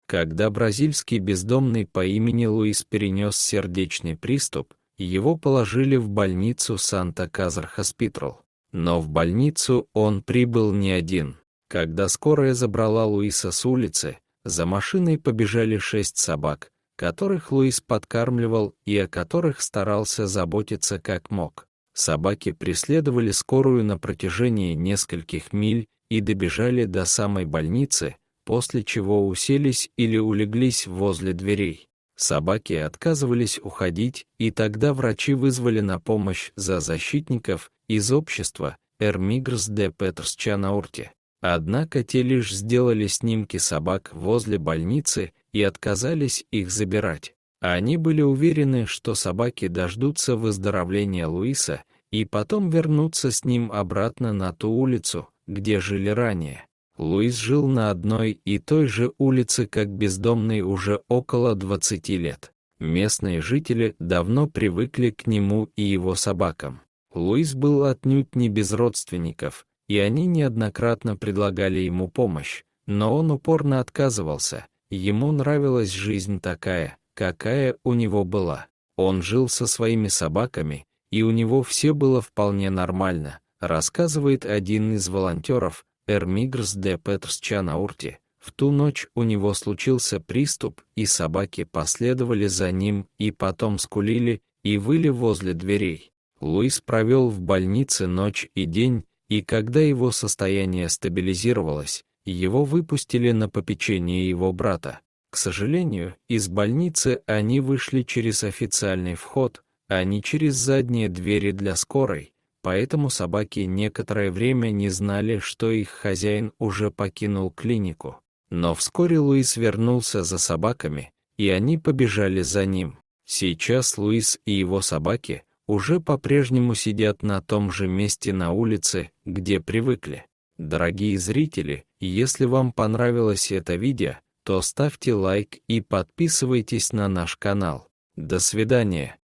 Когда бразильский бездомный по имени Луис перенес сердечный приступ, его положили в больницу Санта-Казар-Хоспитал. Но в больницу он прибыл не один. Когда скорая забрала Луиса с улицы, за машиной побежали 6 собак, которых Луис подкармливал и о которых старался заботиться как мог. Собаки преследовали скорую на протяжении нескольких миль и добежали до самой больницы, после чего уселись или улеглись возле дверей. Собаки отказывались уходить, и тогда врачи вызвали на помощь защитников из общества Amigos de Petros Chanaurte. Однако те лишь сделали снимки собак возле больницы и отказались их забирать. Они были уверены, что собаки дождутся выздоровления Луиса и потом вернутся с ним обратно на ту улицу, где жили ранее. Луис жил на одной и той же улице как бездомный уже около 20 лет. Местные жители давно привыкли к нему и его собакам. Луис был отнюдь не без родственников, и они неоднократно предлагали ему помощь, но он упорно отказывался. Ему нравилась жизнь такая, какая у него была. Он жил со своими собаками, и у него все было вполне нормально, рассказывает один из волонтеров Amigos de Petros Chanaurte. В ту ночь у него случился приступ, и собаки последовали за ним и потом скулили и выли возле дверей. Луис провел в больнице ночь и день, и когда его состояние стабилизировалось, его выпустили на попечение его брата. К сожалению, из больницы они вышли через официальный вход, а не через задние двери для скорой, поэтому собаки некоторое время не знали, что их хозяин уже покинул клинику. Но вскоре Луис вернулся за собаками, и они побежали за ним. Сейчас Луис и его собаки уже по-прежнему сидят на том же месте на улице, где привыкли. Дорогие зрители, если вам понравилось это видео, то ставьте лайк и подписывайтесь на наш канал. До свидания.